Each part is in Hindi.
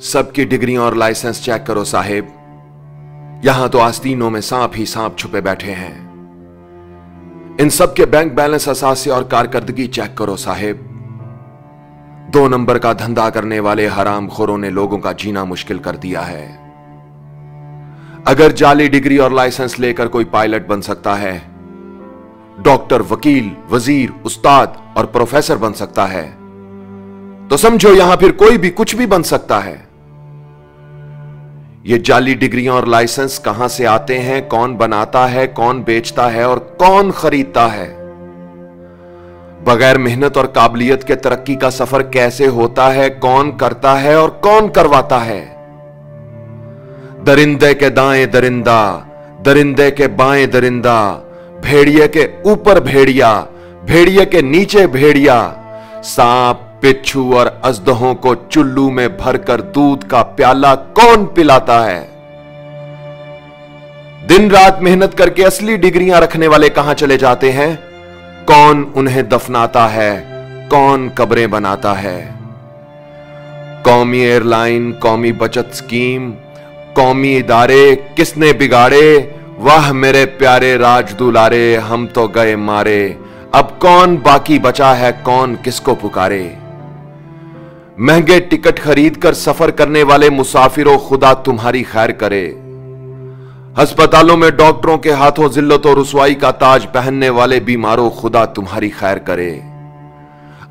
सबकी डिग्रियां और लाइसेंस चेक करो साहेब। यहां तो आस्तीनों में सांप ही सांप छुपे बैठे हैं। इन सब के बैंक बैलेंस, असासे और कारकर्दगी चेक करो साहेब। 2 नंबर का धंधा करने वाले हरामखोरों ने लोगों का जीना मुश्किल कर दिया है। अगर जाली डिग्री और लाइसेंस लेकर कोई पायलट बन सकता है, डॉक्टर, वकील, वजीर, उस्ताद और प्रोफेसर बन सकता है, तो समझो यहां फिर कोई भी कुछ भी बन सकता है। ये जाली डिग्रियां और लाइसेंस कहां से आते हैं, कौन बनाता है, कौन बेचता है और कौन खरीदता है? बगैर मेहनत और काबिलियत के तरक्की का सफर कैसे होता है, कौन करता है और कौन करवाता है? दरिंदे के दाएं दरिंदा, दरिंदे के बाएं दरिंदा, भेड़िए के ऊपर भेड़िया, भेड़िए के नीचे भेड़िया, सांप, बिच्छू और अजदहों को चुल्लू में भरकर दूध का प्याला कौन पिलाता है? दिन रात मेहनत करके असली डिग्रियां रखने वाले कहां चले जाते हैं? कौन उन्हें दफनाता है, कौन कब्रें बनाता है? कौमी एयरलाइन, कौमी बचत स्कीम, कौमी इदारे किसने बिगाड़े? वाह मेरे प्यारे राज दुलारे, हम तो गए मारे। अब कौन बाकी बचा है, कौन किसको पुकारे? महंगे टिकट खरीद कर सफर करने वाले मुसाफिरों, खुदा तुम्हारी खैर करे। अस्पतालों में डॉक्टरों के हाथों जिल्लत और रुसवाई का ताज पहनने वाले बीमारों, खुदा तुम्हारी खैर करे।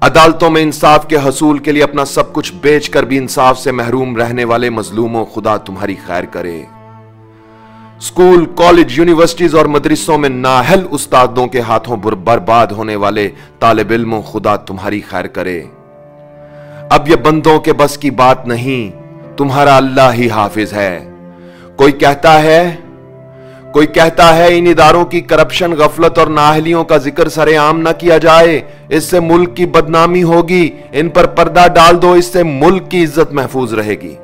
अदालतों में इंसाफ के हसूल के लिए अपना सब कुछ बेचकर भी इंसाफ से महरूम रहने वाले मजलूमों, खुदा तुम्हारी खैर करे। स्कूल, कॉलेज, यूनिवर्सिटीज और मदरसों में नाअहल उस्तादों के हाथों बर्बाद होने वाले तालिब इल्मों, खुदा तुम्हारी खैर करे। अब ये बंदों के बस की बात नहीं, तुम्हारा अल्लाह ही हाफिज है। कोई कहता है इन इदारों की करप्शन, गफलत और नाअहलियों का जिक्र सरेआम न किया जाए, इससे मुल्क की बदनामी होगी। इन पर पर्दा डाल दो, इससे मुल्क की इज्जत महफूज रहेगी।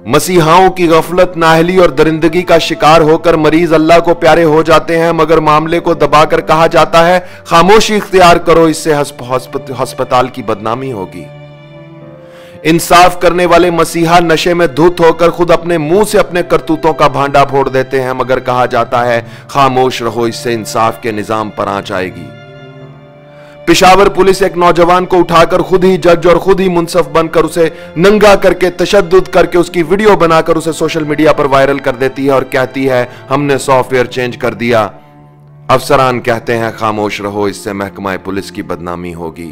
मसीहाओं की गफलत, नाअहली और दरिंदगी का शिकार होकर मरीज अल्लाह को प्यारे हो जाते हैं, मगर मामले को दबाकर कहा जाता है खामोशी इख्तियार करो, इससे अस्पताल की बदनामी होगी। इंसाफ करने वाले मसीहा नशे में धुत होकर खुद अपने मुंह से अपने करतूतों का भांडा फोड़ देते हैं, मगर कहा जाता है खामोश रहो, इससे इंसाफ के निजाम पर आंच आएगी। पेशावर पुलिस एक नौजवान को उठाकर खुद ही जज और खुद ही मुंसफ बनकर उसे नंगा करके, तशद्दुद करके उसकी वीडियो बनाकर उसे सोशल मीडिया पर वायरल कर देती है और कहती है हमने सॉफ्टवेयर चेंज कर दिया। अफसरान कहते हैं खामोश रहो, इससे महकमा पुलिस की बदनामी होगी।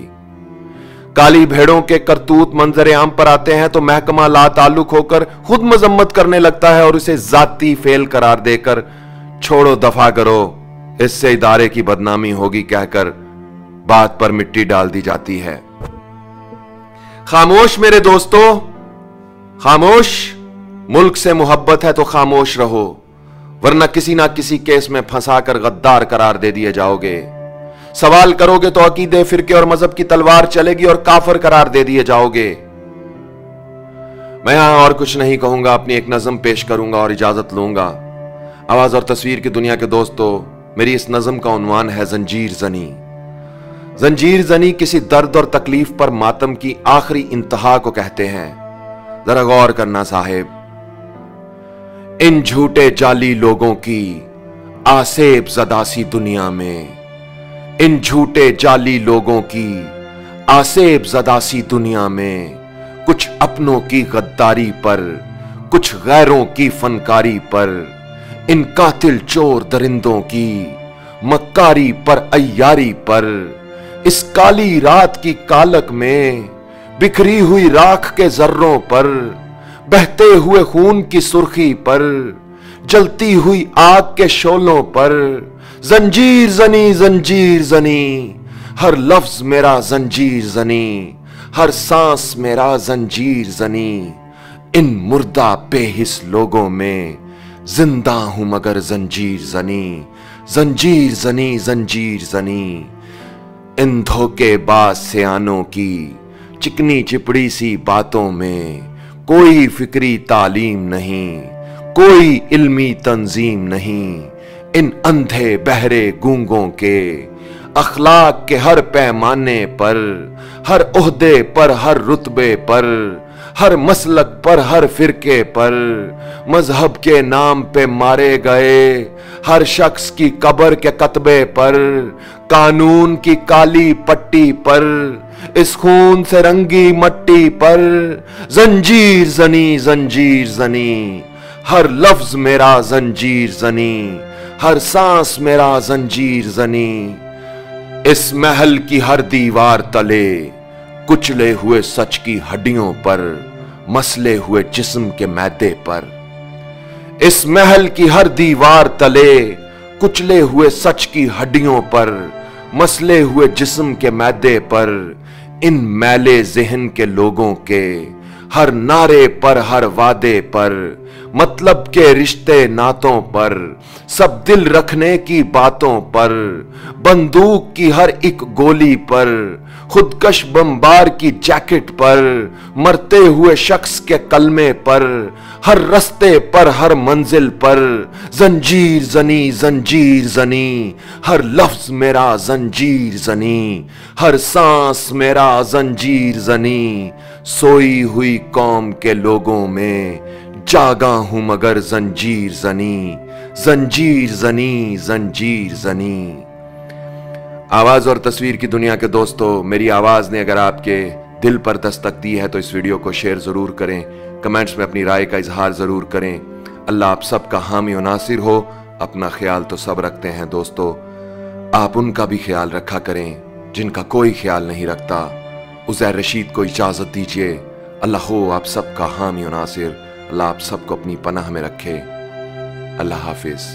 काली भेड़ों के करतूत मंजर आम पर आते हैं तो महकमा ला ताल्लुक होकर खुद मजम्मत करने लगता है और उसे जाती फेल करार देकर छोड़ो, दफा करो, इससे इदारे की बदनामी होगी कहकर बात पर मिट्टी डाल दी जाती है। खामोश मेरे दोस्तों, खामोश। मुल्क से मोहब्बत है तो खामोश रहो, वरना किसी ना किसी केस में फंसाकर गद्दार करार दे दिए जाओगे। सवाल करोगे तो अकीदे, फिरके और मजहब की तलवार चलेगी और काफिर करार दे दिए जाओगे। मैं यहां और कुछ नहीं कहूंगा, अपनी एक नज्म पेश करूंगा और इजाजत लूंगा। आवाज और तस्वीर की दुनिया के दोस्तों, मेरी इस नज्म का उन्वान है जंजीर जनी। जंजीर जनी किसी दर्द और तकलीफ पर मातम की आखिरी इंतहा को कहते हैं। जरा गौर करना साहेब। इन झूठे जाली लोगों की आसेब ज़दासी दुनिया में, इन झूठे जाली लोगों की आसेब ज़दासी दुनिया में, कुछ अपनों की गद्दारी पर, कुछ गैरों की फनकारी पर, इन कातिल चोर दरिंदों की मक्कारी पर, अय्यारी पर, इस काली रात की कालक में बिखरी हुई राख के जर्रों पर, बहते हुए खून की सुर्खी पर, जलती हुई आग के शोलों पर, जंजीर जनी, जंजीर जनी, हर लफ्ज मेरा जंजीर जनी, हर सांस मेरा जंजीर जनी। इन मुर्दा बेहिस लोगों में जिंदा हूं मगर जंजीर जनी, जंजीर जनी, जंजीर जनी। इन धोखेबाज सयानों की चिकनी चिपड़ी सी बातों में कोई फिक्री तालीम नहीं, कोई इल्मी तंजीम नहीं। इन अंधे बहरे गूंगों के अखलाक के हर पैमाने पर, हर ओहदे पर, हर रुतबे पर, हर मसलक पर, हर फिरके पर, मजहब के नाम पे मारे गए हर शख्स की कब्र के कतबे पर, कानून की काली पट्टी पर, इस खून से रंगी मट्टी पर, जंजीर जनी, जंजीर जनी, हर लफ्ज मेरा जंजीर जनी, हर सांस मेरा जंजीर जनी। इस महल की हर दीवार तले कुचले हुए सच की हड्डियों पर, मसले हुए जिस्म के मैदे पर। इस महल की हर दीवार तले कुचले हुए सच की हड्डियों पर, मसले हुए जिस्म के मैदे पर, इन मैले ज़हन के लोगों के हर नारे पर, हर वादे पर, मतलब के रिश्ते नातों पर, सब दिल रखने की बातों पर, बंदूक की हर एक गोली पर, खुदकश बमबार की जैकेट पर, मरते हुए शख्स के कलमे पर, हर रस्ते पर, हर मंजिल पर, जंजीर जनी, जंजीर जनी, हर लफ्ज मेरा जंजीर जनी, हर सांस मेरा जंजीर जनी। सोई हुई कौम के लोगों में जागा हूं मगर जंजीर जनी, जंजीर जनी, जंजीर जनी। आवाज और तस्वीर की दुनिया के दोस्तों, मेरी आवाज ने अगर आपके दिल पर दस्तक दी है तो इस वीडियो को शेयर जरूर करें, कमेंट्स में अपनी राय का इजहार जरूर करें। अल्लाह आप सबका हामी और नासिर हो। अपना ख्याल तो सब रखते हैं दोस्तों, आप उनका भी ख्याल रखा करें जिनका कोई ख्याल नहीं रखता। उज़ैर रशीद को इजाजत दीजिए। अल्लाह हो आप सबका हामी और नासिर। अल्लाह आप सबको अपनी पनाह में रखे। अल्लाह हाफिज।